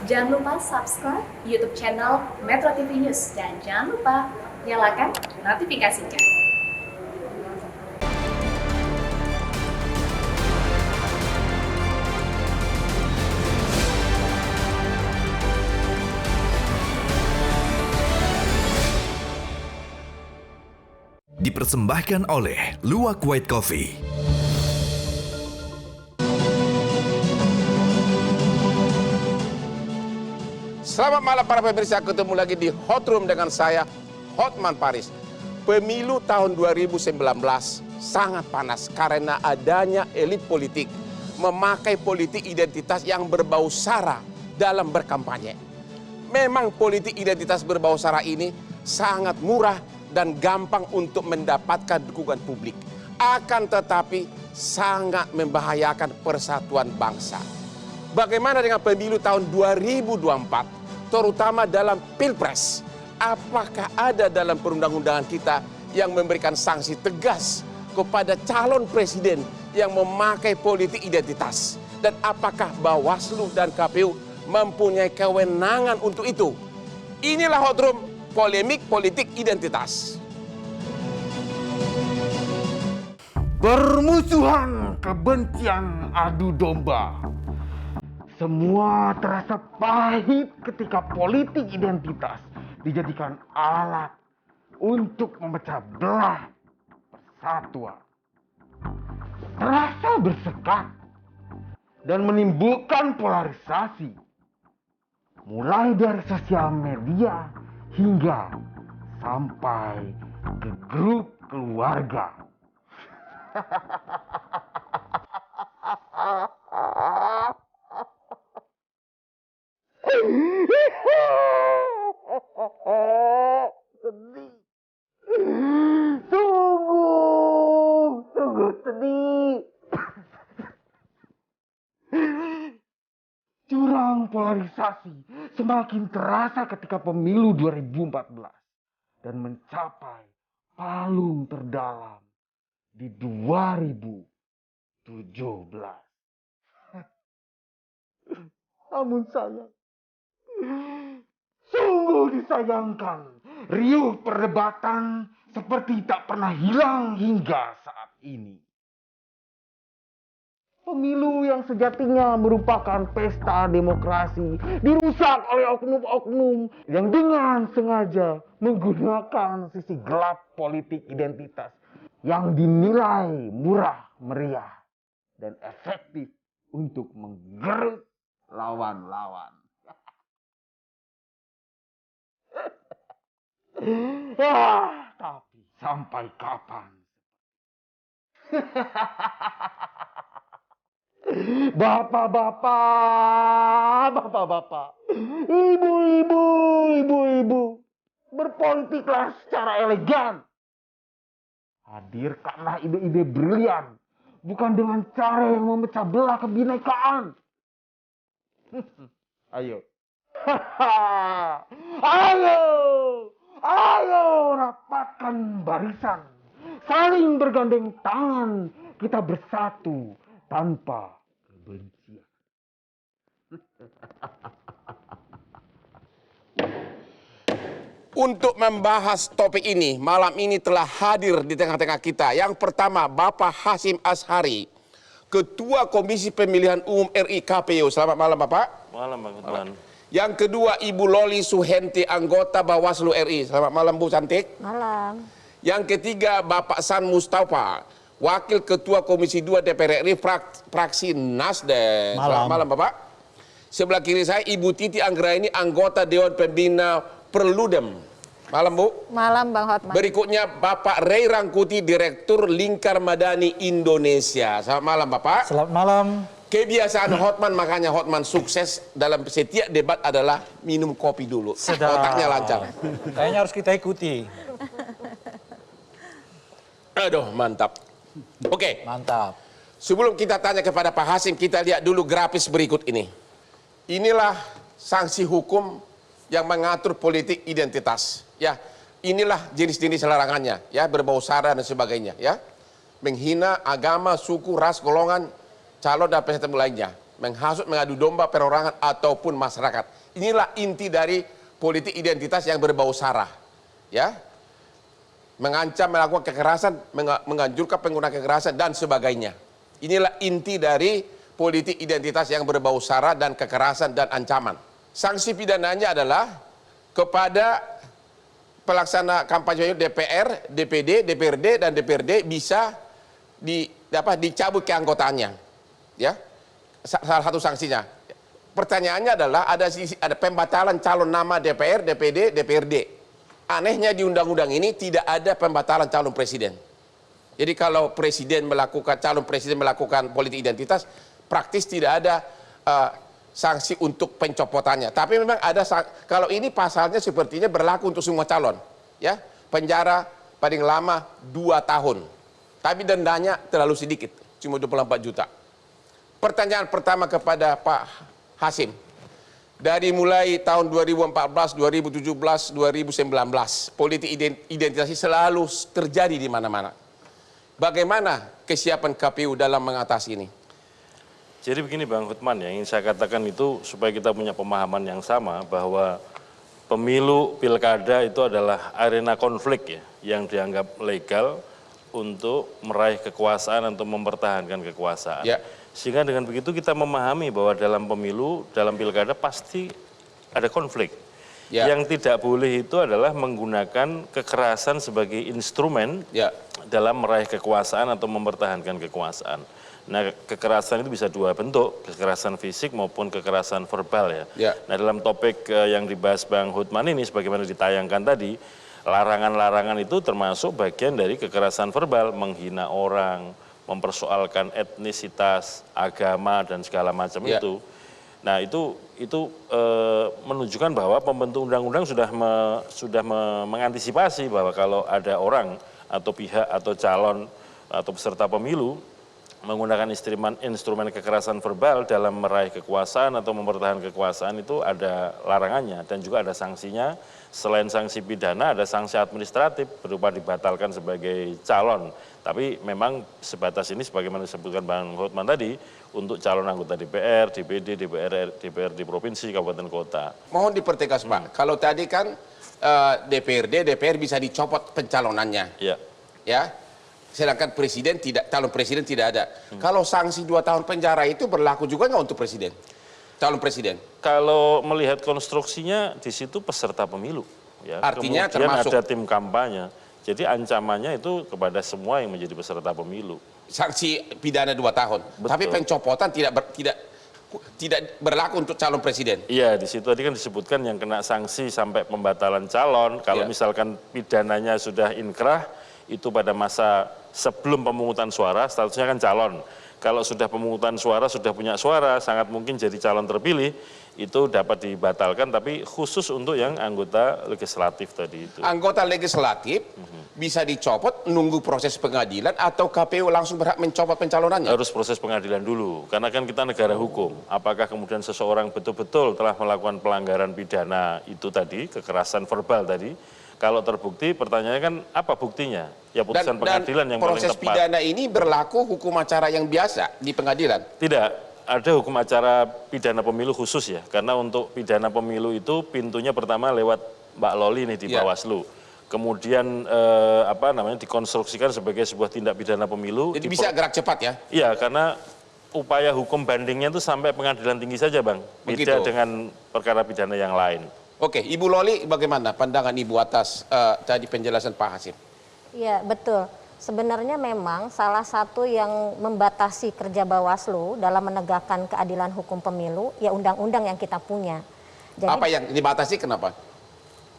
Jangan lupa subscribe YouTube channel Metro TV News dan jangan lupa nyalakan notifikasinya. Dipersembahkan oleh Luwak White Coffee. Selamat malam para pemirsa, ketemu lagi di Hot Room dengan saya, Hotman Paris. Pemilu tahun 2019 sangat panas karena adanya elit politik memakai politik identitas yang berbau sara dalam berkampanye. Memang politik identitas berbau sara ini sangat murah dan gampang untuk mendapatkan dukungan publik. Akan tetapi sangat membahayakan persatuan bangsa. Bagaimana dengan pemilu tahun 2024, terutama dalam Pilpres? Apakah ada dalam perundang-undangan kita yang memberikan sanksi tegas kepada calon presiden yang memakai politik identitas? Dan apakah Bawaslu dan KPU mempunyai kewenangan untuk itu? Inilah Hot Room, polemik politik identitas. Permusuhan, kebencian, adu domba. Semua terasa pahit ketika politik identitas dijadikan alat untuk memecah belah persatuan. Terasa bersekat dan menimbulkan polarisasi. Mulai dari sosial media hingga sampai ke grup keluarga. Sedih. Sungguh sedih. Jurang polarisasi semakin terasa ketika pemilu 2014 dan mencapai palung terdalam di 2017. Namun sayang, sungguh disayangkan, riuh perdebatan seperti tak pernah hilang hingga saat ini. Pemilu yang sejatinya merupakan pesta demokrasi dirusak oleh oknum-oknum yang dengan sengaja menggunakan sisi gelap politik identitas yang dinilai murah meriah dan efektif untuk menggerus lawan-lawan. Tapi sampai kapan? Bapak-bapak, ibu-ibu, berpolitiklah secara elegan. Hadirkanlah ide-ide brilian, bukan dengan cara yang memecah belah kebinekaan. Ayo. Ayo rapatkan barisan. Saling bergandeng tangan, kita bersatu tanpa kebencian. Untuk membahas topik ini, malam ini telah hadir di tengah-tengah kita. Yang pertama, Bapak Hasyim Asyhari, Ketua Komisi Pemilihan Umum RI KPU. Selamat malam, Bapak. Malam, Bang Hotman. Yang kedua, Ibu Loli Suhenti, anggota Bawaslu RI. Selamat malam, Bu Cantik. Malam. Yang ketiga, Bapak San Mustafa, Wakil Ketua Komisi 2 DPR RI, fraksi Nasdem. Selamat malam, Bapak. Sebelah kiri saya, Ibu Titi Anggraini, anggota Dewan Pembina Perludem. Malam, Bu. Malam, Bang Hotman. Berikutnya Bapak Ray Rangkuti, Direktur Lingkar Madani Indonesia. Selamat malam, Bapak. Selamat malam. Kebiasaan Hotman, makanya Hotman sukses dalam setiap debat adalah minum kopi dulu. Sedap. Otaknya lancar. Kayaknya harus kita ikuti. Aduh, mantap. Oke. Mantap. Sebelum kita tanya kepada Pak Hasyim, kita lihat dulu grafis berikut ini. Inilah sanksi hukum yang mengatur politik identitas. Ya, inilah jenis-jenis larangannya, ya, berbau sara dan sebagainya, ya. Menghina agama, suku, ras, golongan, calon dan peserta lainnya. menghasut, mengadu domba perorangan ataupun masyarakat. Inilah inti dari politik identitas yang berbau sara, ya, mengancam, melakukan kekerasan, menganjurkan penggunaan kekerasan dan sebagainya. Inilah inti dari politik identitas yang berbau sara dan kekerasan dan ancaman. Sanksi pidananya adalah kepada pelaksana kampanye DPR, DPD, DPRD dan DPRD bisa dicabut keanggotaannya, ya. Salah satu sanksinya. Pertanyaannya adalah ada pembatalan calon nama DPR, DPD, DPRD. Anehnya di undang-undang ini tidak ada pembatalan calon presiden. Jadi kalau calon presiden melakukan politik identitas, praktis tidak ada sanksi untuk pencopotannya. Tapi memang ada, kalau ini pasalnya sepertinya berlaku untuk semua calon, ya, penjara paling lama 2 tahun. Tapi dendanya terlalu sedikit, cuma 24 juta. Pertanyaan pertama kepada Pak Hasim, dari mulai tahun 2014, 2017, 2019, politik identitas selalu terjadi di mana-mana. Bagaimana kesiapan KPU dalam mengatasi ini? Jadi begini Bang Hotman, yang ingin saya katakan itu supaya kita punya pemahaman yang sama bahwa pemilu pilkada itu adalah arena konflik ya, yang dianggap legal untuk meraih kekuasaan atau mempertahankan kekuasaan. Ya. Sehingga dengan begitu kita memahami bahwa dalam pemilu, dalam pilkada pasti ada konflik. Ya. Yang tidak boleh itu adalah menggunakan kekerasan sebagai instrumen Ya. dalam meraih kekuasaan atau mempertahankan kekuasaan. Nah, kekerasan itu bisa 2 bentuk, kekerasan fisik maupun kekerasan verbal ya. Ya. Nah, dalam topik yang dibahas Bang Hotman ini, sebagaimana ditayangkan tadi, larangan-larangan itu termasuk bagian dari kekerasan verbal, menghina orang, mempersoalkan etnisitas, agama dan segala macam Ya. itu. Nah, itu menunjukkan bahwa pembentuk undang-undang sudah mengantisipasi bahwa kalau ada orang atau pihak atau calon atau peserta pemilu menggunakan instrumen kekerasan verbal dalam meraih kekuasaan atau mempertahankan kekuasaan itu ada larangannya dan juga ada sanksinya. Selain sanksi pidana ada sanksi administratif berupa dibatalkan sebagai calon. Tapi memang sebatas ini sebagaimana disebutkan Bang Hotman tadi untuk calon anggota DPR, DPD, DPR di provinsi, kabupaten, kota. Mohon dipertegas Pak, kalau tadi kan DPRD, DPR bisa dicopot pencalonannya. Ya. Ya. Sedangkan calon presiden tidak ada. Kalau sanksi 2 tahun penjara itu berlaku juga nggak untuk presiden? Calon presiden? Kalau melihat konstruksinya di situ peserta pemilu. Ya. Artinya kemudian termasuk ada tim kampanye. Jadi ancamannya itu kepada semua yang menjadi peserta pemilu. sanksi pidana 2 tahun. Betul. Tapi pencopotan tidak berlaku untuk calon presiden. Iya, di situ tadi kan disebutkan yang kena sanksi sampai pembatalan calon. Kalau misalkan pidananya sudah inkrah, itu pada masa sebelum pemungutan suara, statusnya kan calon. Kalau sudah pemungutan suara, sudah punya suara, sangat mungkin jadi calon terpilih, itu dapat dibatalkan, tapi khusus untuk yang anggota legislatif tadi itu. Anggota legislatif bisa dicopot, nunggu proses pengadilan, atau KPU langsung berhak mencopot pencalonannya? Harus proses pengadilan dulu, karena kan kita negara hukum. Apakah kemudian seseorang betul-betul telah melakukan pelanggaran pidana itu tadi, kekerasan verbal tadi, kalau terbukti pertanyaannya kan apa buktinya? Ya putusan pengadilan yang paling tepat. Proses pidana ini berlaku hukum acara yang biasa di pengadilan? Tidak, ada hukum acara pidana pemilu khusus ya. Karena untuk pidana pemilu itu pintunya pertama lewat Mbak Loli nih di Bawaslu. Kemudian dikonstruksikan sebagai sebuah tindak pidana pemilu. Jadi bisa gerak cepat ya? Iya, karena upaya hukum bandingnya itu sampai pengadilan tinggi saja Bang. Beda dengan perkara pidana yang lain. Oke, Ibu Loli bagaimana pandangan Ibu atas tadi penjelasan Pak Hasim? Iya, betul. Sebenarnya memang salah satu yang membatasi kerja Bawaslu dalam menegakkan keadilan hukum pemilu, ya undang-undang yang kita punya. Jadi, apa yang dibatasi, kenapa?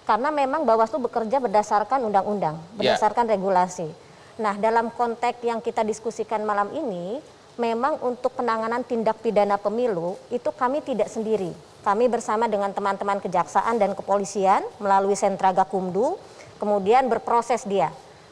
Karena memang Bawaslu bekerja berdasarkan undang-undang, berdasarkan regulasi. Nah, dalam konteks yang kita diskusikan malam ini, memang untuk penanganan tindak pidana pemilu, itu kami tidak sendiri. Kami bersama dengan teman-teman kejaksaan dan kepolisian melalui sentra Gakumdu, kemudian berproses dia.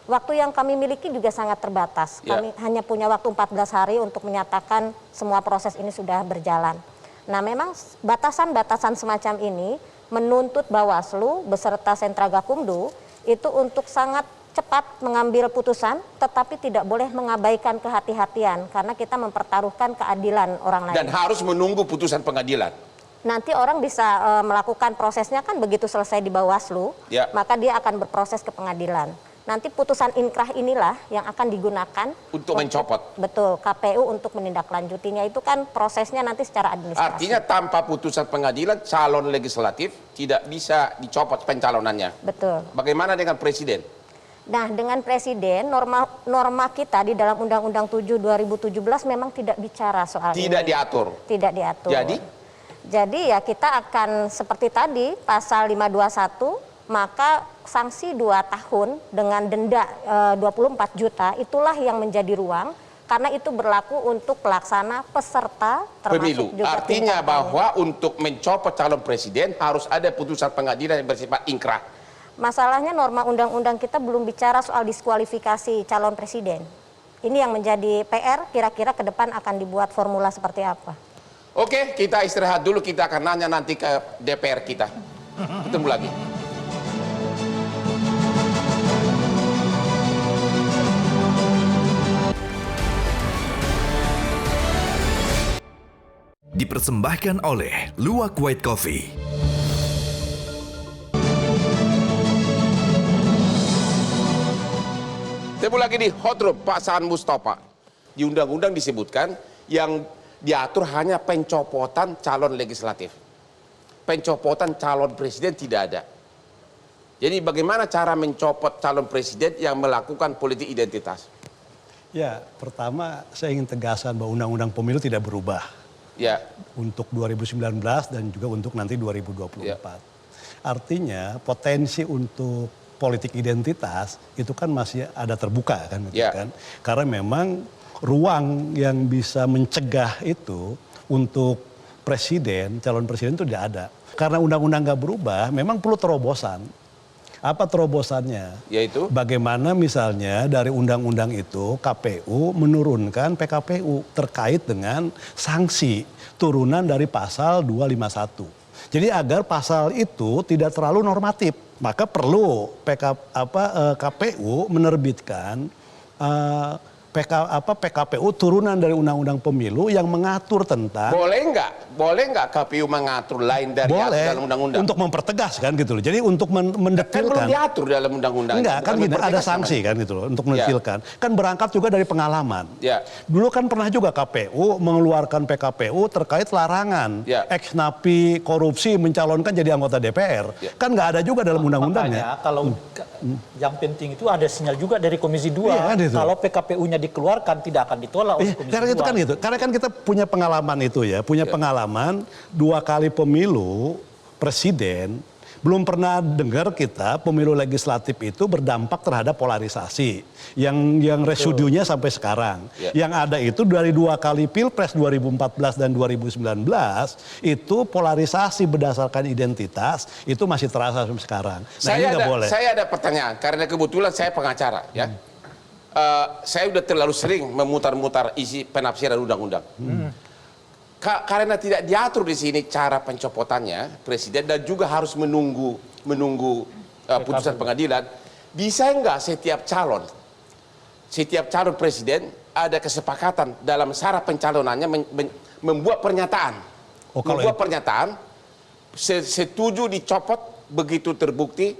Waktu yang kami miliki juga sangat terbatas. Kami hanya punya waktu 14 hari untuk menyatakan semua proses ini sudah berjalan. Nah, memang batasan-batasan semacam ini menuntut Bawaslu beserta sentra Gakumdu itu untuk sangat cepat mengambil putusan, tetapi tidak boleh mengabaikan kehati-hatian karena kita mempertaruhkan keadilan orang lain. Dan harus menunggu putusan pengadilan. Nanti orang bisa melakukan prosesnya kan begitu selesai di Bawaslu, Ya. maka dia akan berproses ke pengadilan. Nanti putusan inkrah inilah yang akan digunakan Untuk mencopot. Betul, KPU untuk menindaklanjutinya. Itu kan prosesnya nanti secara administrasi. Artinya tanpa putusan pengadilan, calon legislatif tidak bisa dicopot pencalonannya. Betul. Bagaimana dengan presiden? Nah, dengan presiden, norma kita di dalam Undang-Undang 7 2017 memang tidak bicara soal Tidak ini. diatur. Tidak diatur. Jadi ya kita akan seperti tadi pasal 521, maka sanksi 2 tahun dengan denda 24 juta itulah yang menjadi ruang karena itu berlaku untuk pelaksana peserta termasuk pemilu. juga Artinya tim kampanye. bahwa untuk mencopot calon presiden harus ada putusan pengadilan yang bersifat inkrah. Masalahnya norma undang-undang kita belum bicara soal diskualifikasi calon presiden. Ini yang menjadi PR, kira-kira ke depan akan dibuat formula seperti apa. Oke, kita istirahat dulu, kita akan nanya nanti ke DPR kita. Ketemu lagi. Dipersembahkan oleh Luwak White Coffee. Ketemu lagi di Hot Room, Pak Saan Mustafa. Di undang-undang disebutkan yang diatur hanya pencopotan calon legislatif. Pencopotan calon presiden tidak ada. Jadi bagaimana cara mencopot calon presiden yang melakukan politik identitas? Ya, pertama saya ingin tegaskan bahwa undang-undang pemilu tidak berubah. Ya. Untuk 2019 dan juga untuk nanti 2024. Ya. Artinya potensi untuk politik identitas itu kan masih ada terbuka kan, gitu Ya. kan? Karena memang ruang yang bisa mencegah itu untuk presiden, calon presiden itu tidak ada. Karena undang-undang nggak berubah, memang perlu terobosan. Apa terobosannya? Yaitu? Bagaimana misalnya dari undang-undang itu KPU menurunkan PKPU terkait dengan sanksi turunan dari pasal 251. Jadi agar pasal itu tidak terlalu normatif, maka perlu KPU menerbitkan PKPU turunan dari undang-undang pemilu yang mengatur tentang Boleh nggak KPU mengatur lain dari dalam undang-undang? untuk mempertegas kan gitu loh. Jadi untuk Kan belum mendetilkan. diatur dalam undang-undang. Enggak, kan Bukan gini, ada mempertegas sanksi namanya. kan gitu loh untuk mendetilkan. Kan berangkat juga dari pengalaman. Ya. Dulu kan pernah juga KPU mengeluarkan PKPU terkait larangan Ya. ex-napi korupsi mencalonkan jadi anggota DPR. Ya. Kan nggak ada juga dalam undang-undangnya. Makanya kalau yang penting itu ada sinyal juga dari Komisi 2. Iya, kan itu. Kalau PKPU-nya dikeluarkan tidak akan ditolak oleh Komisi Karena 2. itu kan gitu. Karena kan kita punya pengalaman itu ya, punya pengalaman 2 kali pemilu presiden. Belum pernah dengar kita pemilu legislatif itu berdampak terhadap polarisasi yang residunya sampai sekarang. Ya. Yang ada itu dari 2 kali pilpres 2014 dan 2019 itu polarisasi berdasarkan identitas itu masih terasa sampai sekarang. Nah, ini nggak boleh. Saya ada pertanyaan karena kebetulan saya pengacara ya. Saya udah terlalu sering memutar-mutar isi penafsiran undang-undang. Karena tidak diatur di sini cara pencopotannya presiden dan juga harus menunggu putusan pengadilan. Bisa enggak setiap calon presiden ada kesepakatan dalam syarat pencalonannya membuat pernyataan. Oh, kalau Membuat pernyataan setuju dicopot begitu terbukti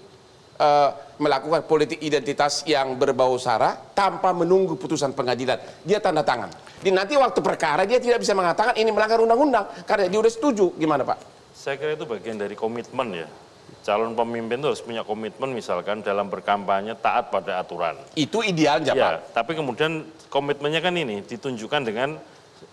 melakukan politik identitas yang berbau sara tanpa menunggu putusan pengadilan. Dia tanda tangan. Di nanti waktu perkara dia tidak bisa mengatakan ini melanggar undang-undang karena dia udah setuju. Gimana Pak? Saya kira itu bagian dari komitmen ya. Calon pemimpin itu harus punya komitmen misalkan dalam berkampanye taat pada aturan. Itu idealnya Pak. Ya, tapi kemudian komitmennya kan ini ditunjukkan dengan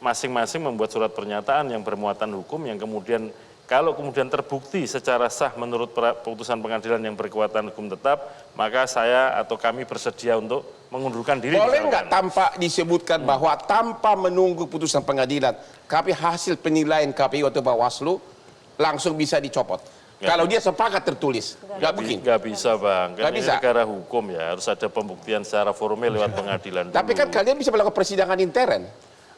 masing-masing membuat surat pernyataan yang bermuatan hukum yang kemudian kalau kemudian terbukti secara sah menurut putusan pengadilan yang berkekuatan hukum tetap, maka saya atau kami bersedia untuk mengundurkan diri. Boleh misalkan. nggak tanpa disebutkan bahwa tanpa menunggu putusan pengadilan, tapi hasil penilaian KPU atau Bawaslu langsung bisa dicopot. Kalau dia sepakat tertulis, nggak mungkin. Nggak bisa Bang, Nggak kan ini bisa. negara hukum ya, harus ada pembuktian secara formil lewat pengadilan dulu. Tapi kan kalian bisa melakukan persidangan intern.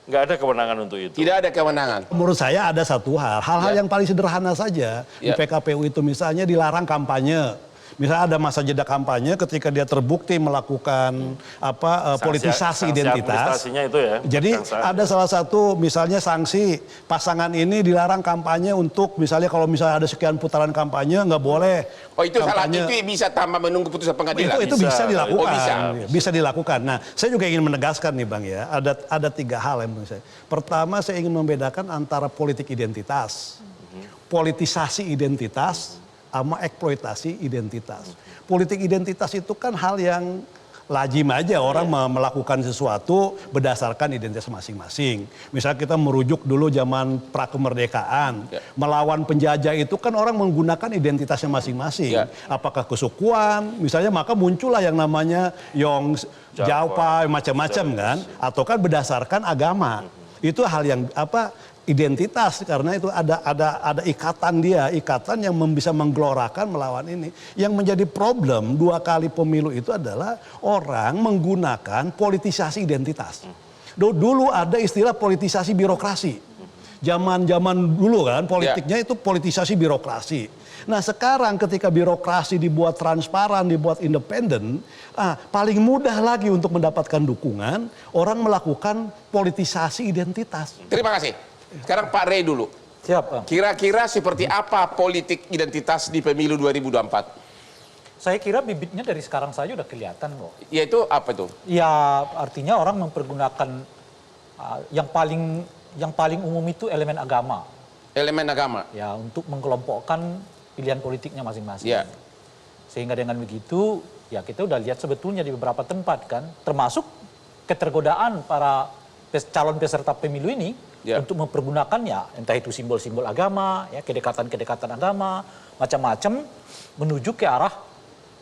Nggak ada kewenangan untuk itu. Tidak ada kewenangan. Menurut saya ada satu hal Ya. yang paling sederhana saja di Ya. PKPU itu misalnya dilarang kampanye. Misalnya ada masa jeda kampanye ketika dia terbukti melakukan politisasi identitas. Itu ya. Jadi ada salah satu misalnya sanksi pasangan ini dilarang kampanye untuk misalnya kalau misalnya ada sekian putaran kampanye nggak boleh. Oh itu kampanye. Salah itu bisa tanpa menunggu putusan pengadilan. Itu bisa dilakukan. Oh, bisa dilakukan. Nah, saya juga ingin menegaskan nih Bang ya, ada 3 hal yang menurut saya. Pertama, saya ingin membedakan antara politik identitas, politisasi identitas, sama eksploitasi identitas. Politik identitas itu kan hal yang lazim aja orang melakukan sesuatu berdasarkan identitas masing-masing. Misalnya kita merujuk dulu zaman prakemerdekaan, melawan penjajah itu kan orang menggunakan identitasnya masing-masing. Apakah kesukuan, misalnya maka muncullah yang namanya Yong, Java, macam-macam kan, atau kan berdasarkan agama. Itu hal yang identitas, karena itu ada ikatan ikatan yang bisa menggelorakan melawan ini. Yang menjadi problem 2 kali pemilu itu adalah orang menggunakan politisasi identitas. Dulu ada istilah politisasi birokrasi. Zaman dulu kan politiknya itu politisasi birokrasi. Nah sekarang ketika birokrasi dibuat transparan, dibuat independen, paling mudah lagi untuk mendapatkan dukungan, orang melakukan politisasi identitas. Terima kasih. Sekarang Pak Rey dulu. Siap. Kira-kira seperti apa politik identitas di pemilu 2024? Saya kira bibitnya dari sekarang saja udah kelihatan kok. Yaitu apa itu? Ya artinya orang mempergunakan yang paling umum itu elemen agama. Elemen agama. Ya untuk mengkelompokkan pilihan politiknya masing-masing. Ya. Sehingga dengan begitu ya kita udah lihat sebetulnya di beberapa tempat kan, termasuk ketergodaan para calon peserta pemilu ini untuk mempergunakannya, entah itu simbol-simbol agama, ya kedekatan-kedekatan agama, macam-macam menuju ke arah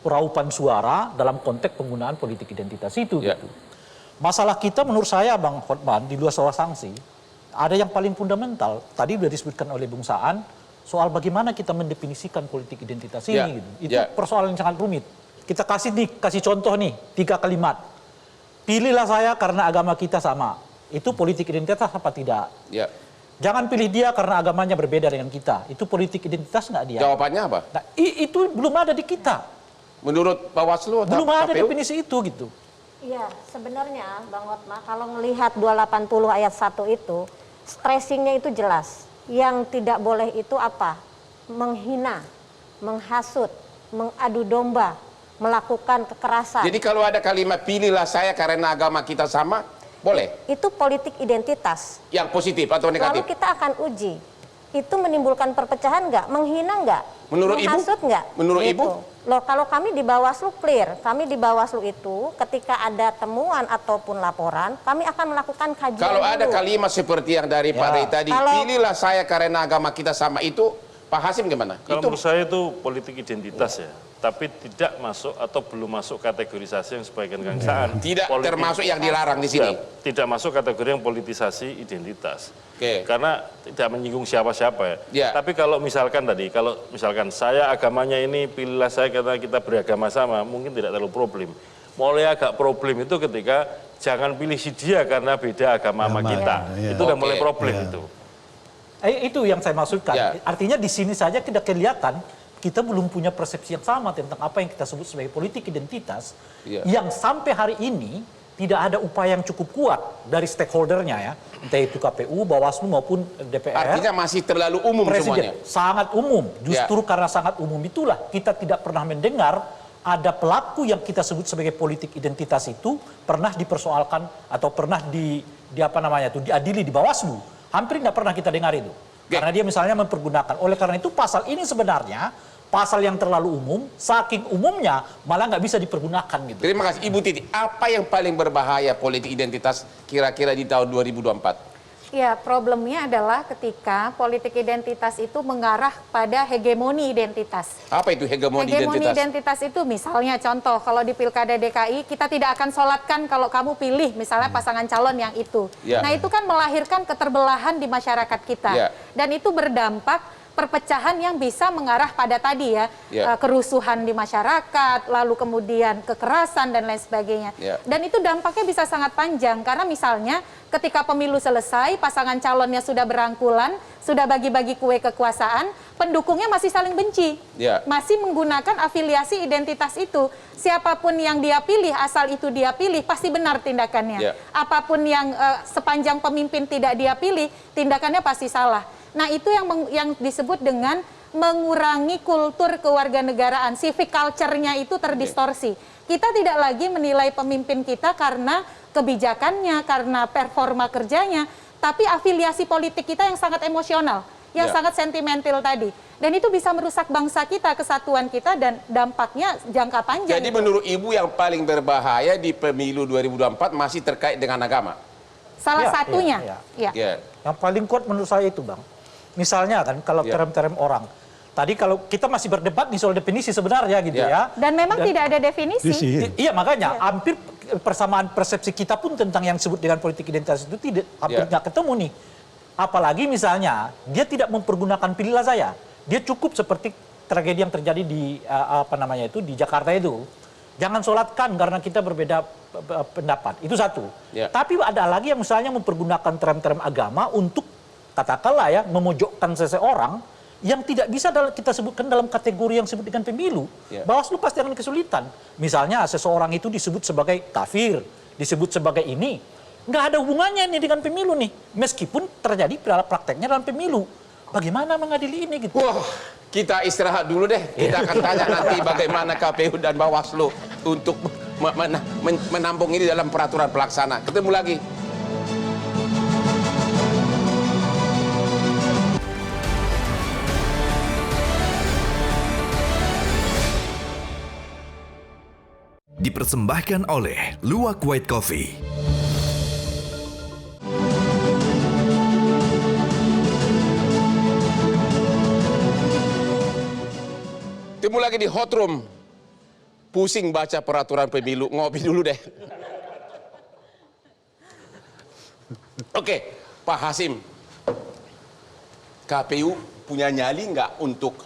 peraupan suara dalam konteks penggunaan politik identitas itu. Gitu. Masalah kita menurut saya Bang Hotman di luar soal sanksi, ada yang paling fundamental, tadi sudah disebutkan oleh Bung Saan, soal bagaimana kita mendefinisikan politik identitas ini. Gitu. Itu persoalan yang sangat rumit. Kita kasih contoh nih, 3 kalimat. Pilihlah saya karena agama kita sama. Itu politik identitas apa tidak? Ya. Jangan pilih dia karena agamanya berbeda dengan kita. Itu politik identitas nggak dia? Jawabannya apa? Nah, itu belum ada di kita. Menurut Bawaslu atau belum ada KPU? definisi itu gitu. Iya, sebenarnya Bang Hotma kalau melihat 280 ayat 1 itu, stressingnya itu jelas. Yang tidak boleh itu apa? Menghina, menghasut, mengadu domba, melakukan kekerasan. Jadi kalau ada kalimat pilihlah saya karena agama kita sama, boleh? Itu politik identitas. Yang positif atau negatif? Lalu kita akan uji. Itu menimbulkan perpecahan nggak? Menghina nggak? Menurut menghasut nggak? Menurut gitu. Ibu? Loh, kalau kami di Bawaslu clear. Kami di Bawaslu itu ketika ada temuan ataupun laporan, kami akan melakukan kajian. Kalau dulu. ada kalimat seperti yang dari Pak Rey tadi, pilihlah saya karena agama kita sama, itu Pak Hasim gimana? Kalau menurut saya itu politik identitas ya. Tapi tidak masuk atau belum masuk kategorisasi yang sebagian Kang Saan. Tidak termasuk yang dilarang di sini. Tidak masuk kategori yang politisasi identitas. Karena tidak menyinggung siapa-siapa ya. Tapi kalau misalkan saya agamanya ini pilihlah saya karena kita beragama sama, mungkin tidak terlalu problem. Mulai agak problem itu ketika jangan pilih si dia karena beda agama sama kita. Itu udah mulai problem itu. Itu yang saya maksudkan. Artinya di sini saja tidak kelihatan kita belum punya persepsi yang sama tentang apa yang kita sebut sebagai politik identitas yang sampai hari ini tidak ada upaya yang cukup kuat dari stakeholdernya ya, entah itu KPU, Bawaslu maupun DPR. Artinya masih terlalu umum semuanya. Sangat umum. Justru karena sangat umum itulah kita tidak pernah mendengar ada pelaku yang kita sebut sebagai politik identitas itu pernah dipersoalkan atau pernah diadili di Bawaslu. Hampir tidak pernah kita dengar itu. Karena dia misalnya mempergunakan. Oleh karena itu pasal ini sebenarnya pasal yang terlalu umum, saking umumnya malah nggak bisa dipergunakan gitu. Terima kasih Ibu Titi. Apa yang paling berbahaya politik identitas kira-kira di tahun 2024? Ya, problemnya adalah ketika politik identitas itu mengarah pada hegemoni identitas. Apa itu hegemoni identitas? Hegemoni identitas itu misalnya contoh, kalau di Pilkada DKI kita tidak akan sholatkan kalau kamu pilih misalnya pasangan calon yang itu. Nah itu kan melahirkan keterbelahan di masyarakat kita. Dan itu berdampak perpecahan yang bisa mengarah pada tadi ya, kerusuhan di masyarakat, lalu kemudian kekerasan dan lain sebagainya. Dan itu dampaknya bisa sangat panjang karena misalnya ketika pemilu selesai, pasangan calonnya sudah berangkulan, sudah bagi-bagi kue kekuasaan, pendukungnya masih saling benci, masih menggunakan afiliasi identitas itu. Siapapun yang dia pilih, asal itu dia pilih, pasti benar tindakannya. Apapun yang sepanjang pemimpin tidak dia pilih, tindakannya pasti salah. Nah, itu yang disebut dengan mengurangi kultur kewarganegaraan, civic culture-nya itu terdistorsi. Kita tidak lagi menilai pemimpin kita karena kebijakannya, karena performa kerjanya, tapi afiliasi politik kita yang sangat emosional, yang sangat sentimental tadi. Dan itu bisa merusak bangsa kita, kesatuan kita, dan dampaknya jangka panjang. Jadi menurut Ibu yang paling berbahaya di pemilu 2024 masih terkait dengan agama? Salah satunya. Yang paling kuat menurut saya itu, Bang. Misalnya kan kalau term-term orang. Tadi kalau kita masih berdebat nih soal definisi sebenarnya gitu ya. Dan memang tidak ada definisi. Iya makanya hampir persamaan persepsi kita pun tentang yang disebut dengan politik identitas itu hampir nggak ketemu nih. Apalagi misalnya dia tidak mempergunakan pilihlah saya. Dia cukup seperti tragedi yang terjadi di di Jakarta itu. Jangan sholatkan karena kita berbeda pendapat. Itu satu. Tapi ada lagi yang misalnya mempergunakan term-term agama untuk katakanlah ya, memojokkan seseorang yang tidak bisa kita sebutkan dalam kategori yang disebut dengan pemilu. Bawaslu pasti akan kesulitan. Misalnya seseorang itu disebut sebagai kafir, disebut sebagai ini. Nggak ada hubungannya ini dengan pemilu nih. Meskipun terjadi prakteknya dalam pemilu. Bagaimana mengadili ini gitu? Wah, kita istirahat dulu deh. Kita akan tanya nanti bagaimana KPU dan Bawaslu untuk menampung ini dalam peraturan pelaksana. Ketemu lagi. Dipersembahkan oleh Luwak White Coffee. Ketemu lagi di Hot Room. Pusing baca peraturan pemilu, ngopi dulu deh. Oke, Pak Hasim. KPU punya nyali nggak untuk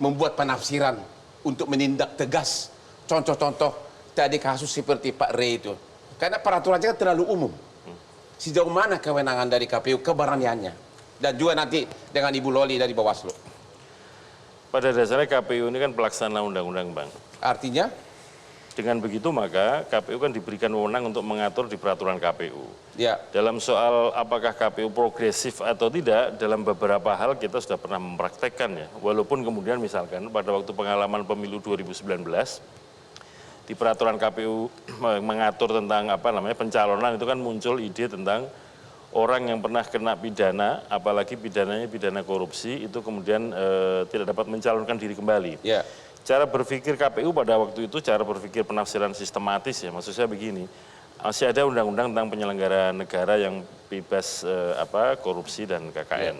membuat penafsiran, untuk menindak tegas? Contoh-contoh tadi kasus seperti Pak Rey itu. Karena peraturannya kan terlalu umum. Sejauh mana kewenangan dari KPU, keberaniannya? Dan juga nanti dengan Ibu Loli dari Bawaslu. Pada dasarnya KPU ini kan pelaksana undang-undang, Bang. Artinya? Dengan begitu maka KPU kan diberikan wewenang untuk mengatur di peraturan KPU. Dalam soal apakah KPU progresif atau tidak, dalam beberapa hal kita sudah pernah mempraktekkan ya. Walaupun kemudian misalkan pada waktu pengalaman pemilu 2019, di peraturan KPU mengatur tentang pencalonan itu kan muncul ide tentang orang yang pernah kena pidana, apalagi pidananya pidana korupsi, itu kemudian tidak dapat mencalonkan diri kembali. Cara berpikir KPU pada waktu itu, cara berpikir penafsiran sistematis ya, maksud saya begini, masih ada undang-undang tentang penyelenggara negara yang bebas korupsi dan KKN.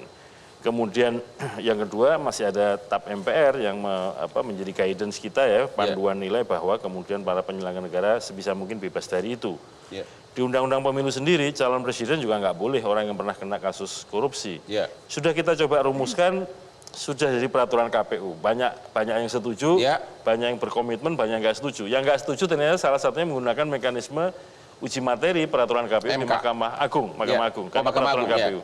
Kemudian yang kedua masih ada TAP MPR yang menjadi guidance kita ya, panduan nilai bahwa kemudian para penyelenggara negara sebisa mungkin bebas dari itu. Di Undang-Undang Pemilu sendiri, calon presiden juga nggak boleh orang yang pernah kena kasus korupsi. Sudah kita coba rumuskan, sudah jadi peraturan KPU. Banyak yang setuju, banyak yang berkomitmen, banyak yang nggak setuju. Yang nggak setuju ternyata salah satunya menggunakan mekanisme uji materi peraturan KPU di Mahkamah Agung, peraturan KPU.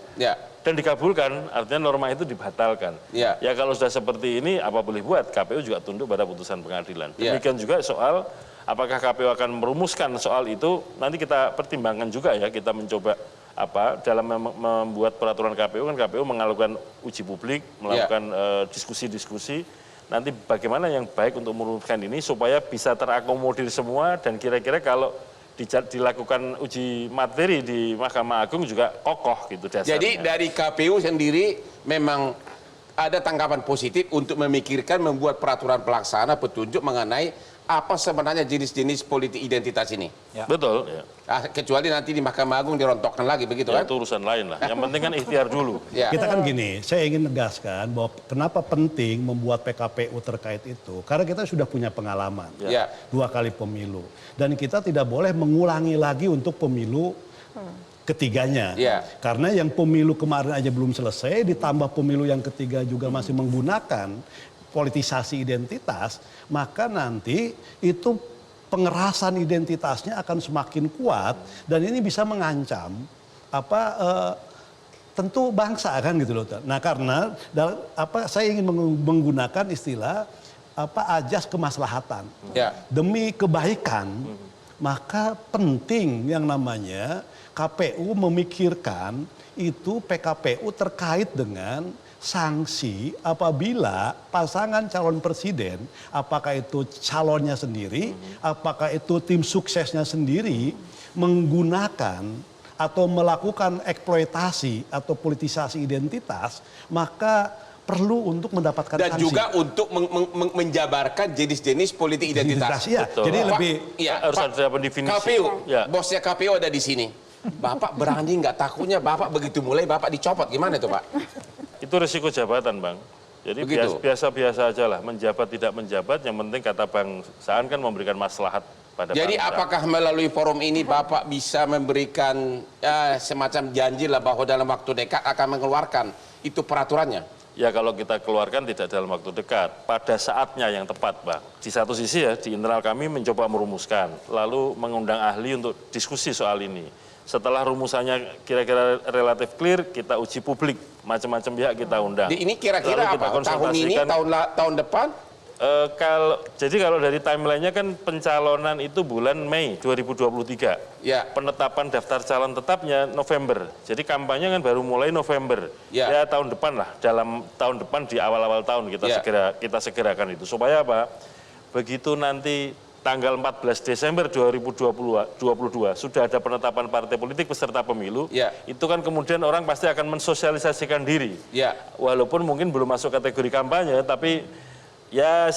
Dan dikabulkan, artinya norma itu dibatalkan. Ya kalau sudah seperti ini, apa boleh buat? KPU juga tunduk pada putusan pengadilan. Demikian juga soal apakah KPU akan merumuskan soal itu, nanti kita pertimbangkan juga ya, kita mencoba dalam membuat peraturan KPU kan KPU melakukan uji publik, melakukan diskusi-diskusi. Nanti bagaimana yang baik untuk merumuskan ini supaya bisa terakomodir semua dan kira-kira kalau dilakukan uji materi di Mahkamah Agung juga kokoh gitu dasarnya. Jadi dari KPU sendiri memang ada tanggapan positif untuk memikirkan membuat peraturan pelaksana petunjuk mengenai apa sebenarnya jenis-jenis politik identitas ini. Betul. Kecuali nanti di Mahkamah Agung dirontokkan lagi begitu kan? Itu urusan lain lah. Yang penting kan ikhtiar dulu. Kita kan gini, saya ingin negaskan bahwa kenapa penting membuat PKPU terkait itu. Karena kita sudah punya pengalaman. 2 kali pemilu. Dan kita tidak boleh mengulangi lagi untuk pemilu ketiganya. Ya. Karena yang pemilu kemarin aja belum selesai, ditambah pemilu yang ketiga juga masih menggunakan politisasi identitas, maka nanti itu pengerasan identitasnya akan semakin kuat dan ini bisa mengancam tentu bangsa kan gitu loh. Nah karena saya ingin menggunakan istilah ajas kemaslahatan demi kebaikan, maka penting yang namanya KPU memikirkan itu PKPU terkait dengan sanksi apabila pasangan calon presiden, apakah itu calonnya sendiri, apakah itu tim suksesnya sendiri, menggunakan atau melakukan eksploitasi atau politisasi identitas, maka perlu untuk mendapatkan dan sanksi. juga untuk menjabarkan jenis-jenis politik identitas. Ya. Jadi lebih harus ada pendefinisi. KPU, bosnya KPU ada di sini. Bapak berani nggak, takutnya Bapak begitu mulai Bapak dicopot, gimana itu Pak? Itu resiko jabatan, Bang. Jadi biasa-biasa aja lah, menjabat tidak menjabat, yang penting kata Bang Saan kan memberikan maslahat pada Jadi bangsa. apakah melalui forum ini Bapak bisa memberikan semacam janji lah bahwa dalam waktu dekat akan mengeluarkan itu peraturannya? Ya kalau kita keluarkan tidak dalam waktu dekat, pada saatnya yang tepat, Bang. Di satu sisi ya, di internal kami mencoba merumuskan, lalu mengundang ahli untuk diskusi soal ini. Setelah rumusannya kira-kira relatif clear, kita uji publik, macam-macam pihak kita undang. Ini kira-kira apa? Tahun ini, tahun depan? Jadi kalau dari timelinenya kan pencalonan itu bulan Mei 2023. Ya. Penetapan daftar calon tetapnya November. Jadi kampanye kan baru mulai November. Ya tahun depan lah, dalam tahun depan di awal-awal tahun kita segerakan itu. Supaya apa? Begitu nanti tanggal 14 Desember 2022 sudah ada penetapan partai politik peserta pemilu, itu kan kemudian orang pasti akan mensosialisasikan diri. Walaupun mungkin belum masuk kategori kampanye, tapi ya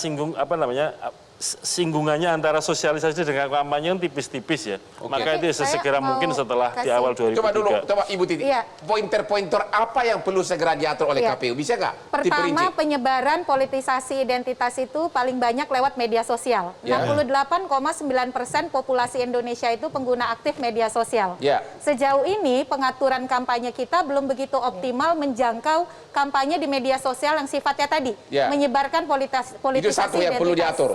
singgungannya antara sosialisasi dengan kampanye tipis-tipis ya. Maka itu sesegera mungkin setelah di awal 2023. Coba Ibu Titi, pointer-pointer apa yang perlu segera diatur oleh KPU, bisa nggak? Pertama, penyebaran politisasi identitas itu paling banyak lewat media sosial. 68,9% populasi Indonesia itu pengguna aktif media sosial. Sejauh ini pengaturan kampanye kita belum begitu optimal menjangkau kampanye di media sosial yang sifatnya tadi menyebarkan politisasi itu satu yang identitas. perlu diatur.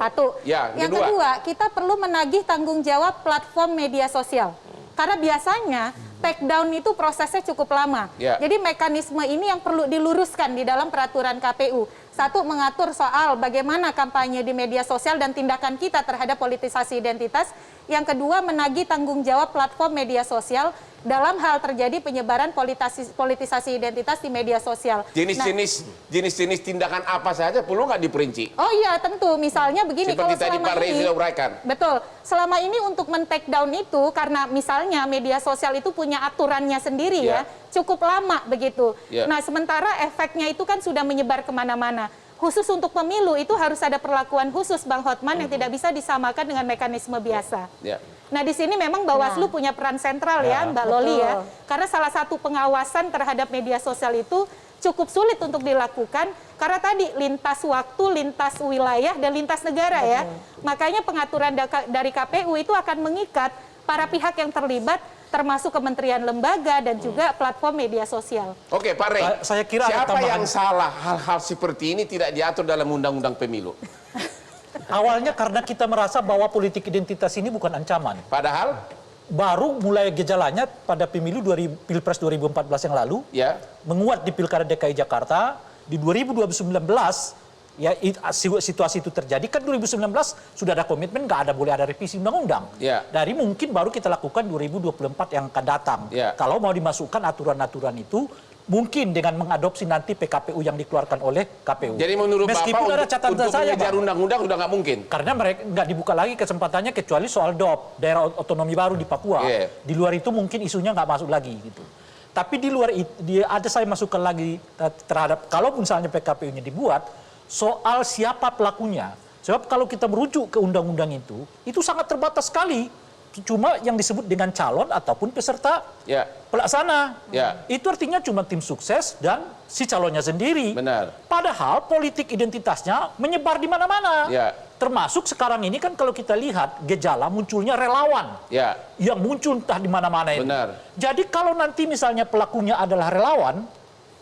Yang kedua, kita perlu menagih tanggung jawab platform media sosial. Karena biasanya take down itu prosesnya cukup lama. Jadi mekanisme ini yang perlu diluruskan di dalam peraturan KPU. Satu, mengatur soal bagaimana kampanye di media sosial dan tindakan kita terhadap politisasi identitas. Yang kedua, menagih tanggung jawab platform media sosial dalam hal terjadi penyebaran politisasi identitas di media sosial. Jenis-jenis tindakan apa saja perlu nggak diperinci? Oh iya, tentu. Misalnya begini, seperti tadi Pak Reza uraikan. Betul. Selama ini untuk men-take down itu, karena misalnya media sosial itu punya aturannya sendiri cukup lama begitu. Nah, sementara efeknya itu kan sudah menyebar kemana-mana. Khusus untuk pemilu itu harus ada perlakuan khusus, Bang Hotman, yang tidak bisa disamakan dengan mekanisme biasa. Nah, di sini memang Bawaslu punya peran sentral Mbak Loli ya. Karena salah satu pengawasan terhadap media sosial itu cukup sulit untuk dilakukan karena tadi lintas waktu, lintas wilayah, dan lintas negara Makanya pengaturan dari KPU itu akan mengikat para pihak yang terlibat, termasuk kementerian lembaga dan juga platform media sosial. Oke, Pak Rey, saya kira siapa yang salah hal-hal seperti ini tidak diatur dalam undang-undang pemilu? Awalnya karena kita merasa bahwa politik identitas ini bukan ancaman. Padahal baru mulai gejalanya pada pemilu Pilpres 2014 yang lalu, menguat di Pilkada DKI Jakarta, di 2019 situasi itu terjadi kan 2019 sudah ada komitmen nggak boleh ada revisi undang-undang. Dari mungkin baru kita lakukan 2024 yang akan datang. Kalau mau dimasukkan aturan-aturan itu mungkin dengan mengadopsi nanti PKPU yang dikeluarkan oleh KPU. Jadi menurut meskipun Bapak ada catatan untuk mengejar undang-undang udah nggak mungkin? Karena mereka nggak dibuka lagi kesempatannya kecuali soal DOP, daerah otonomi baru di Papua. Di luar itu mungkin isunya nggak masuk lagi gitu. Tapi di luar itu ada saya masukkan lagi terhadap kalau misalnya PKPU-nya dibuat soal siapa pelakunya. Sebab kalau kita merujuk ke undang-undang itu sangat terbatas sekali. Cuma yang disebut dengan calon ataupun peserta pelaksana. Itu artinya cuma tim sukses dan si calonnya sendiri. Benar. Padahal politik identitasnya menyebar di mana-mana. Termasuk sekarang ini kan kalau kita lihat gejala munculnya relawan yang muncul entah di mana-mana itu. Jadi kalau nanti misalnya pelakunya adalah relawan,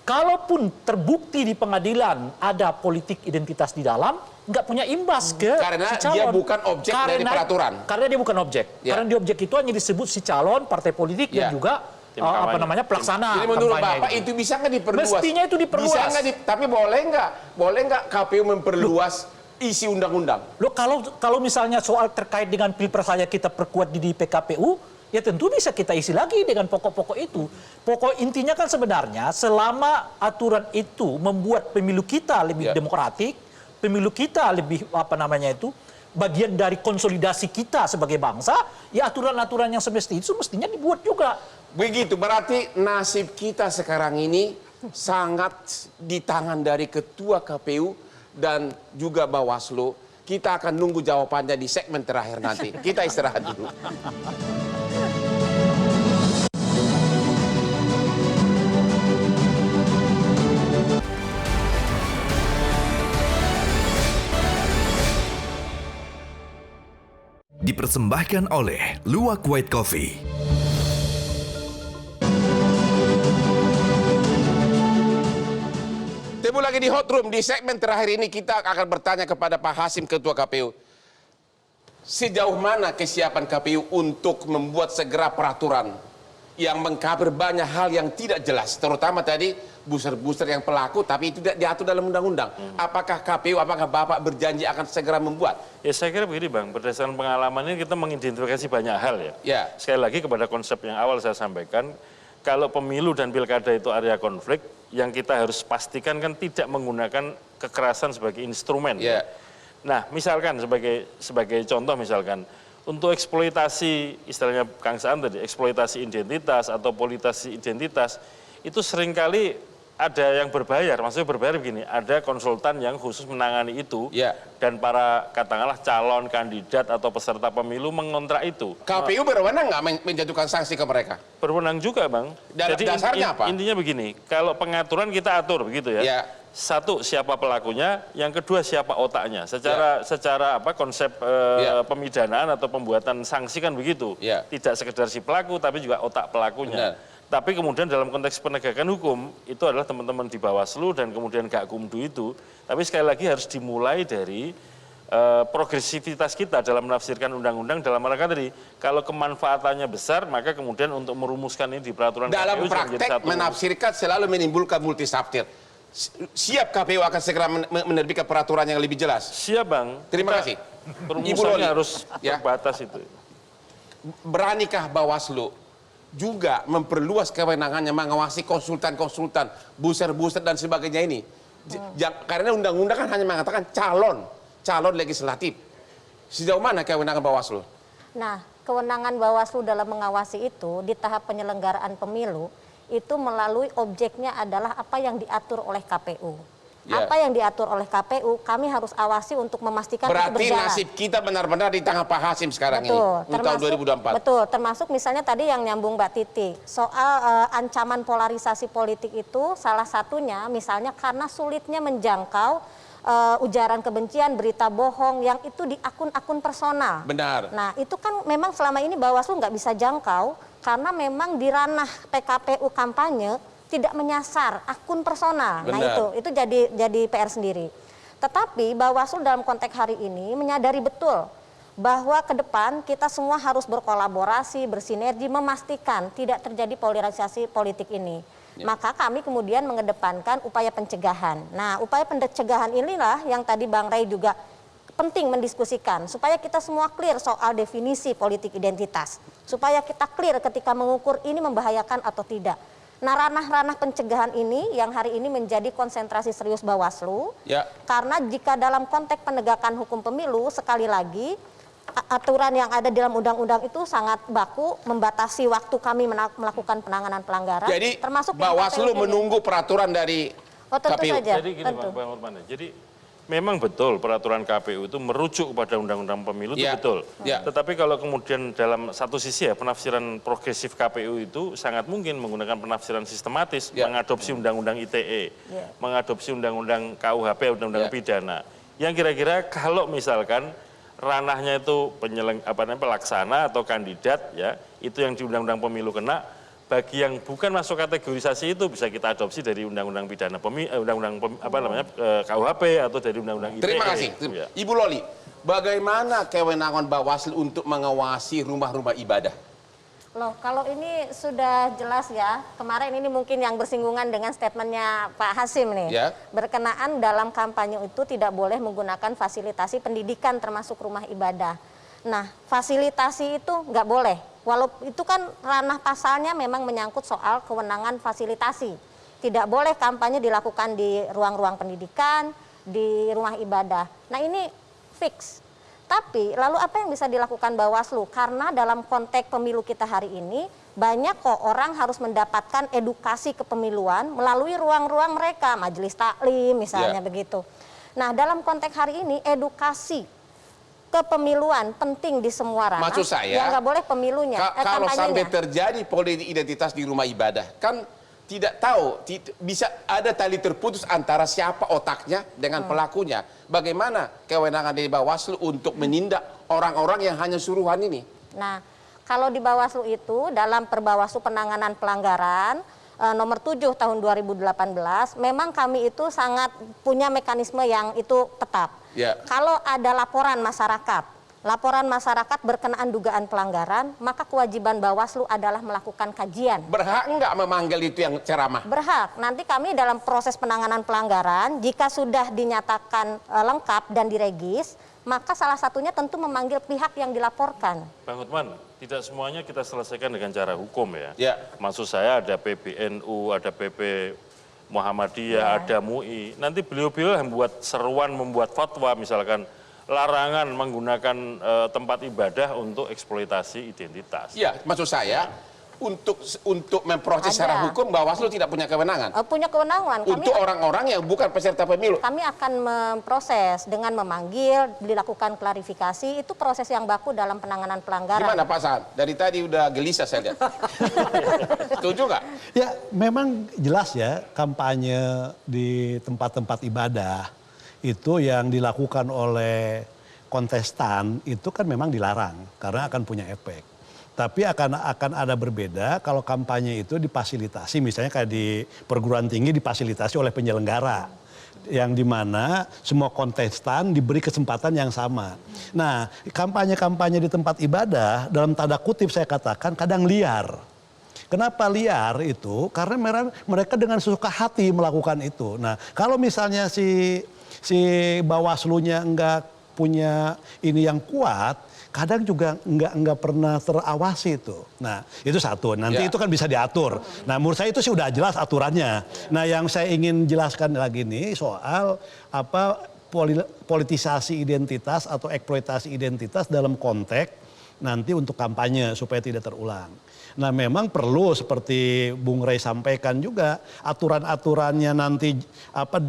kalaupun terbukti di pengadilan ada politik identitas di dalam, nggak punya imbas ke karena si calon. Dia bukan objek dari peraturan. Karena dia bukan objek. Karena di objek itu hanya disebut si calon, partai politik dan juga pelaksana. Jadi menurut Bapak itu bisa nggak diperluas? Mestinya itu diperluas. Bisa nggak tapi boleh nggak KPU memperluas isi undang-undang? Loh kalau misalnya soal terkait dengan pilpres saja kita perkuat di PKPU, ya tentu bisa kita isi lagi dengan pokok-pokok itu. Pokok intinya kan sebenarnya selama aturan itu membuat pemilu kita lebih demokratik, pemilu kita lebih bagian dari konsolidasi kita sebagai bangsa, ya aturan-aturan yang semestinya itu mestinya dibuat juga. Begitu, berarti nasib kita sekarang ini sangat di tangan dari Ketua KPU dan juga Bawaslu. Kita akan nunggu jawabannya di segmen terakhir nanti. Kita istirahat dulu. Dipersembahkan oleh Luwak White Coffee. Temu lagi di Hot Room. Di segmen terakhir ini kita akan bertanya kepada Pak Hasim, Ketua KPU. Sejauh mana kesiapan KPU untuk membuat segera peraturan yang mengcover banyak hal yang tidak jelas. Terutama tadi booster-booster yang pelaku tapi itu tidak diatur dalam undang-undang. Apakah KPU, apakah Bapak berjanji akan segera membuat? Ya saya kira begini Bang, berdasarkan pengalaman ini kita mengidentifikasi banyak hal ya. Sekali lagi kepada konsep yang awal saya sampaikan, kalau pemilu dan pilkada itu area konflik, yang kita harus pastikan kan tidak menggunakan kekerasan sebagai instrumen. Nah, misalkan sebagai contoh misalkan untuk eksploitasi istilahnya Kang Saan tadi, eksploitasi identitas atau politisasi identitas itu seringkali ada yang berbayar. Maksudnya berbayar begini, ada konsultan yang khusus menangani itu dan para katakanlah calon kandidat atau peserta pemilu mengontrak itu. KPU berwenang nggak menjatuhkan sanksi ke mereka? Berwenang juga Bang. Jadi dasarnya apa? Intinya begini, kalau pengaturan kita atur begitu ya. Satu, siapa pelakunya, yang kedua siapa otaknya. Secara konsep pemidanaan atau pembuatan sanksi kan begitu. Tidak sekedar si pelaku tapi juga otak pelakunya. Tapi kemudian dalam konteks penegakan hukum itu adalah teman-teman di Bawaslu dan kemudian Gakumdu itu. Tapi sekali lagi harus dimulai dari progresivitas kita dalam menafsirkan undang-undang dalam rangka tadi. Kalau kemanfaatannya besar maka kemudian untuk merumuskan ini di peraturan dalam KPU praktek menafsirkan selalu menimbulkan multitafsir. Siap KPU akan segera menerbitkan peraturan yang lebih jelas? Siap Bang. Terima kasih. Perumusannya harus terbatas itu. Beranikah Bawaslu juga memperluas kewenangannya mengawasi konsultan-konsultan, booster-booster dan sebagainya ini? Karena undang-undang kan hanya mengatakan calon legislatif. Sejauh mana kewenangan Bawaslu? Nah, kewenangan Bawaslu dalam mengawasi itu di tahap penyelenggaraan pemilu itu melalui objeknya adalah apa yang diatur oleh KPU. Apa yang diatur oleh KPU, kami harus awasi untuk memastikan itu berjalan. Berarti nasib kita benar-benar di tangan Pak Hasim sekarang ini, untuk tahun 2024. Betul, termasuk misalnya tadi yang nyambung Mbak Titi, soal ancaman polarisasi politik itu salah satunya misalnya karena sulitnya menjangkau ujaran kebencian, berita bohong yang itu di akun-akun personal. Benar. Nah itu kan memang selama ini Bawaslu nggak bisa jangkau karena memang di ranah PKPU kampanye tidak menyasar akun personal. Benar. Nah itu jadi PR sendiri. Tetapi Bawaslu dalam konteks hari ini menyadari betul bahwa ke depan kita semua harus berkolaborasi, bersinergi, memastikan tidak terjadi polarisasi politik ini. Maka kami kemudian mengedepankan upaya pencegahan. Nah, upaya pencegahan inilah yang tadi Bang Ray juga penting mendiskusikan supaya kita semua clear soal definisi politik identitas. Supaya kita clear ketika mengukur ini membahayakan atau tidak. Nah, ranah-ranah pencegahan ini yang hari ini menjadi konsentrasi serius Bawaslu. Karena jika dalam konteks penegakan hukum pemilu, sekali lagi aturan yang ada dalam undang-undang itu sangat baku membatasi waktu kami melakukan penanganan pelanggaran. Jadi termasuk Bawaslu menunggu peraturan dari tentu KPU. Saja. Jadi gini Bang Otmane, jadi memang betul peraturan KPU itu merujuk kepada undang-undang pemilu itu betul. Tetapi kalau kemudian dalam satu sisi ya penafsiran progresif KPU itu sangat mungkin menggunakan penafsiran sistematis, mengadopsi undang-undang ITE, mengadopsi undang-undang KUHP, undang-undang pidana. yang kira-kira kalau misalkan ranahnya itu pelaksana atau kandidat, ya itu yang di Undang-Undang Pemilu kena. Bagi yang bukan masuk kategorisasi itu bisa kita adopsi dari Undang-Undang Pidana KUHP atau dari Undang-Undang ITE. Terima kasih. Ya. Ibu Loli, bagaimana kewenangan Bawaslu untuk mengawasi rumah-rumah ibadah? Loh, kalau ini sudah jelas ya, kemarin ini mungkin yang bersinggungan dengan statementnya Pak Hasim nih. Ya. Berkenaan dalam kampanye itu tidak boleh menggunakan fasilitasi pendidikan termasuk rumah ibadah. Nah, fasilitasi itu nggak boleh. Walaupun itu kan ranah pasalnya memang menyangkut soal kewenangan fasilitasi. Tidak boleh kampanye dilakukan di ruang-ruang pendidikan, di rumah ibadah. Nah, ini fix. Tapi lalu apa yang bisa dilakukan Bawaslu? Karena dalam konteks pemilu kita hari ini banyak kok orang harus mendapatkan edukasi kepemiluan melalui ruang-ruang mereka, majelis taklim misalnya begitu. Nah, dalam konteks hari ini edukasi kepemiluan penting di semua ranah. Maksud saya, ya nggak boleh pemilunya. Kalau sampai terjadi politik identitas di rumah ibadah, kan tidak tahu, bisa ada tali terputus antara siapa otaknya dengan pelakunya. Bagaimana kewenangan dari Bawaslu untuk menindak orang-orang yang hanya suruhan ini? Nah, kalau di Bawaslu itu dalam Perbawaslu Penanganan Pelanggaran nomor 7 tahun 2018, memang kami itu sangat punya mekanisme yang itu tetap. Ya. Kalau ada laporan masyarakat berkenaan dugaan pelanggaran, maka kewajiban Bawaslu adalah melakukan kajian. Berhak nggak memanggil itu yang ceramah? Berhak. Nanti kami dalam proses penanganan pelanggaran, jika sudah dinyatakan lengkap dan diregis, maka salah satunya tentu memanggil pihak yang dilaporkan. Bang Hotman, tidak semuanya kita selesaikan dengan cara hukum ya. Ya. Maksud saya ada PBNU, ada PP Muhammadiyah, ada MUI. Nanti beliau-beliau yang membuat seruan, membuat fatwa misalkan larangan menggunakan tempat ibadah untuk eksploitasi identitas. Iya, maksud saya untuk memproses secara hukum Bawaslu tidak punya kewenangan. Punya kewenangan. Untuk orang-orang yang bukan peserta pemilu. Kami akan memproses dengan memanggil, dilakukan klarifikasi, itu proses yang baku dalam penanganan pelanggaran. Gimana Pak Saan? Dari tadi udah gelisah saya lihat. Setuju nggak? Ya, memang jelas ya kampanye di tempat-tempat ibadah itu yang dilakukan oleh kontestan itu kan memang dilarang karena akan punya efek. Tapi akan ada berbeda kalau kampanye itu difasilitasi, misalnya kayak di perguruan tinggi difasilitasi oleh penyelenggara, yang dimana semua kontestan diberi kesempatan yang sama. Nah, kampanye-kampanye di tempat ibadah dalam tanda kutip saya katakan kadang liar. Kenapa liar itu? Karena mereka dengan sesuka hati melakukan itu. Nah, kalau misalnya si Bawaslu-nya enggak punya ini yang kuat, kadang juga enggak pernah terawasi itu. Nah, itu satu. Nanti itu kan bisa diatur. Nah, menurut saya itu sih udah jelas aturannya. Nah, yang saya ingin jelaskan lagi nih soal politisasi identitas atau eksploitasi identitas dalam konteks nanti untuk kampanye supaya tidak terulang. Nah, memang perlu seperti Bung Rey sampaikan juga aturan-aturannya nanti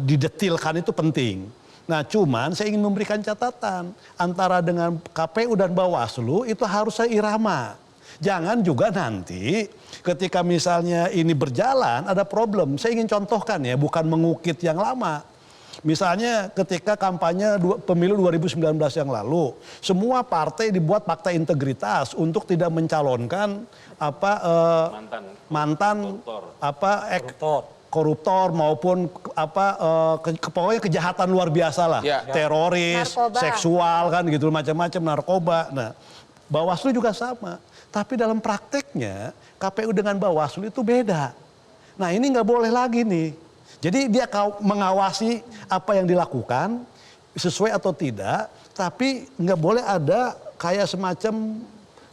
didetilkan itu penting. Nah, cuman saya ingin memberikan catatan antara dengan KPU dan Bawaslu itu harus seirama. Jangan juga nanti ketika misalnya ini berjalan ada problem. Saya ingin contohkan ya, bukan mengukit yang lama. Misalnya ketika kampanye pemilu 2019 yang lalu, semua partai dibuat fakta integritas untuk tidak mencalonkan mantan koruptor maupun pokoknya kejahatan luar biasa lah, teroris, narkoba, seksual kan gitu, macam-macam, narkoba. Nah, Bawaslu juga sama, tapi dalam prakteknya KPU dengan Bawaslu itu beda. Nah, ini nggak boleh lagi nih. Jadi dia mengawasi apa yang dilakukan sesuai atau tidak, tapi nggak boleh ada kayak semacam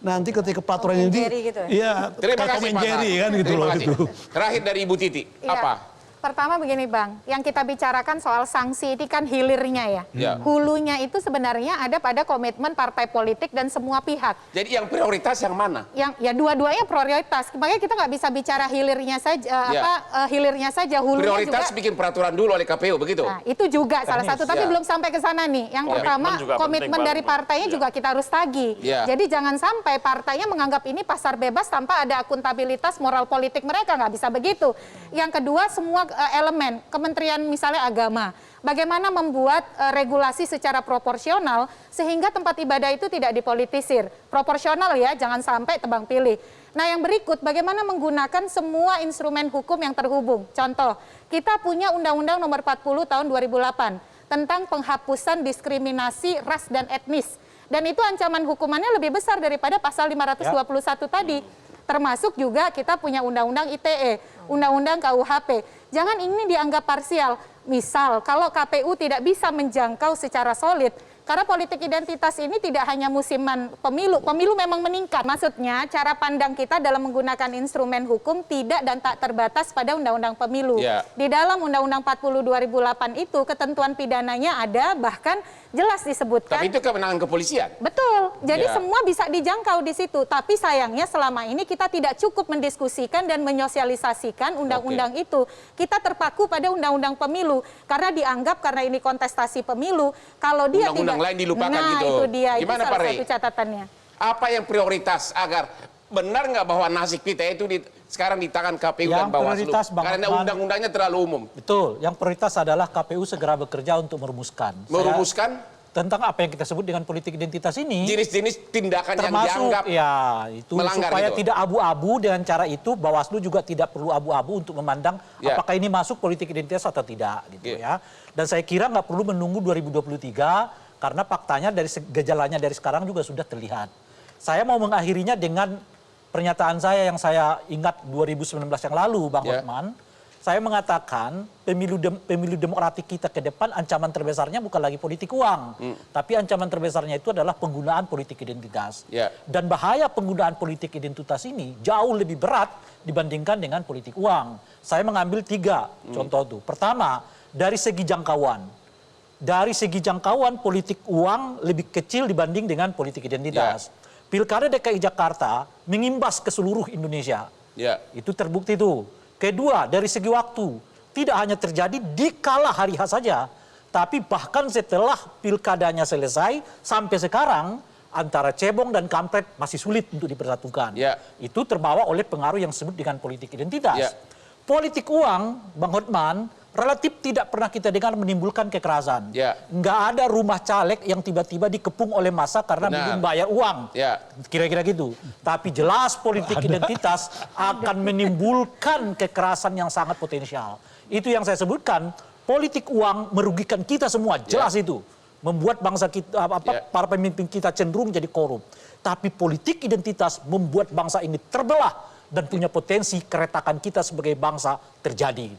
nanti ketika peraturan ini, iya, terima kasih Pak Jerry kan gitu loh itu. Terakhir dari Ibu Titi, apa? Pertama begini Bang, yang kita bicarakan soal sanksi ini kan hilirnya ya. Hulunya itu sebenarnya ada pada komitmen partai politik dan semua pihak. Jadi yang prioritas yang mana? Yang ya dua-duanya prioritas. Makanya kita nggak bisa bicara hilirnya saja, hilirnya saja, hulunya prioritas juga. Bikin peraturan dulu oleh KPU begitu. Nah, itu juga salah satu, tapi belum sampai ke sana nih. Yang pertama komitmen dari partainya juga kita harus tagih. Jadi jangan sampai partainya menganggap ini pasar bebas tanpa ada akuntabilitas moral politik mereka, nggak bisa begitu. Yang kedua semua elemen, kementerian misalnya agama, bagaimana membuat regulasi secara proporsional sehingga tempat ibadah itu tidak dipolitisir. Proporsional ya, jangan sampai tebang pilih. Nah, yang berikut bagaimana menggunakan semua instrumen hukum yang terhubung. Contoh, kita punya Undang-Undang Nomor 40 tahun 2008 tentang penghapusan diskriminasi ras dan etnis. Dan itu ancaman hukumannya lebih besar daripada pasal 521 tadi. Termasuk juga kita punya Undang-Undang ITE, Undang-Undang KUHP. Jangan ini dianggap parsial. Misal, kalau KPU tidak bisa menjangkau secara solid, karena politik identitas ini tidak hanya musiman pemilu memang meningkat. Maksudnya, cara pandang kita dalam menggunakan instrumen hukum tidak dan tak terbatas pada Undang-Undang Pemilu. Di dalam Undang-Undang 40 2008 itu, ketentuan pidananya ada, bahkan jelas disebutkan. Tapi itu kewenangan kepolisian. Betul, jadi semua bisa dijangkau di situ. Tapi sayangnya selama ini kita tidak cukup mendiskusikan dan menyosialisasikan undang-undang itu. Kita terpaku pada Undang-Undang Pemilu, karena dianggap karena ini kontestasi pemilu, kalau dia undang-undang lain dilupakan nah, gitu. Itu dia, Gimana, itu Pak salah Rey? satu catatannya. Apa yang prioritas agar benar nggak bahwa nasib kita itu sekarang di tangan KPU dan Bawaslu? Karena undang-undangnya terlalu umum. Betul, yang prioritas adalah KPU segera bekerja untuk merumuskan. Tentang apa yang kita sebut dengan politik identitas ini. Jenis-jenis tindakan yang dianggap ya, itu melanggar supaya gitu. tidak abu-abu dengan cara itu, Bawaslu juga tidak perlu abu-abu untuk memandang apakah ini masuk politik identitas atau tidak gitu ya. Dan saya kira nggak perlu menunggu 2023 karena faktanya dari gejalanya dari sekarang juga sudah terlihat. Saya mau mengakhirinya dengan pernyataan saya yang saya ingat 2019 yang lalu, Bang Hotman. Saya mengatakan pemilu demokratik kita ke depan ancaman terbesarnya bukan lagi politik uang. Tapi ancaman terbesarnya itu adalah penggunaan politik identitas. Dan bahaya penggunaan politik identitas ini jauh lebih berat dibandingkan dengan politik uang. Saya mengambil 3 contoh itu. Pertama, dari segi jangkauan. Dari segi jangkauan politik uang lebih kecil dibanding dengan politik identitas. Pilkada DKI Jakarta mengimbas ke seluruh Indonesia. Itu terbukti tuh. Kedua, dari segi waktu, tidak hanya terjadi di kala hari H saja, tapi bahkan setelah pilkadanya selesai, sampai sekarang, antara cebong dan kampret masih sulit untuk dipersatukan. Itu terbawa oleh pengaruh yang disebut dengan politik identitas. Politik uang, Bang Hotman, relatif tidak pernah kita dengar menimbulkan kekerasan. Nggak ada rumah caleg yang tiba-tiba dikepung oleh massa karena belum bayar uang. Kira-kira gitu. Tapi jelas politik identitas akan menimbulkan kekerasan yang sangat potensial. Itu yang saya sebutkan, politik uang merugikan kita semua, jelas itu. Membuat bangsa kita, para pemimpin kita cenderung jadi korup. Tapi politik identitas membuat bangsa ini terbelah dan punya potensi keretakan kita sebagai bangsa terjadi.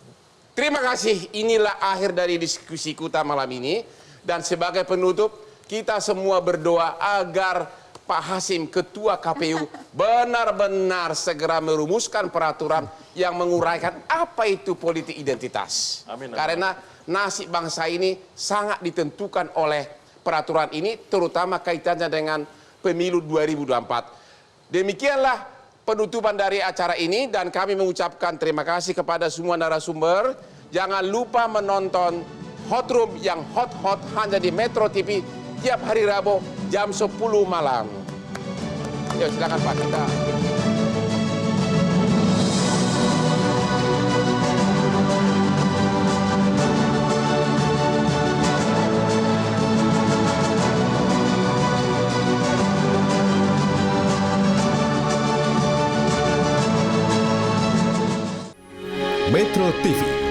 Terima kasih, inilah akhir dari diskusi kita malam ini. Dan sebagai penutup, kita semua berdoa agar Pak Hasim, Ketua KPU, benar-benar segera merumuskan peraturan yang menguraikan apa itu politik identitas. Karena nasib bangsa ini sangat ditentukan oleh peraturan ini, terutama kaitannya dengan pemilu 2024. Demikianlah penutupan dari acara ini dan kami mengucapkan terima kasih kepada semua narasumber. Jangan lupa menonton Hot Room yang hot-hot hanya di Metro TV tiap hari Rabu jam 10 malam. Yuk silakan Pak kita. Metro TV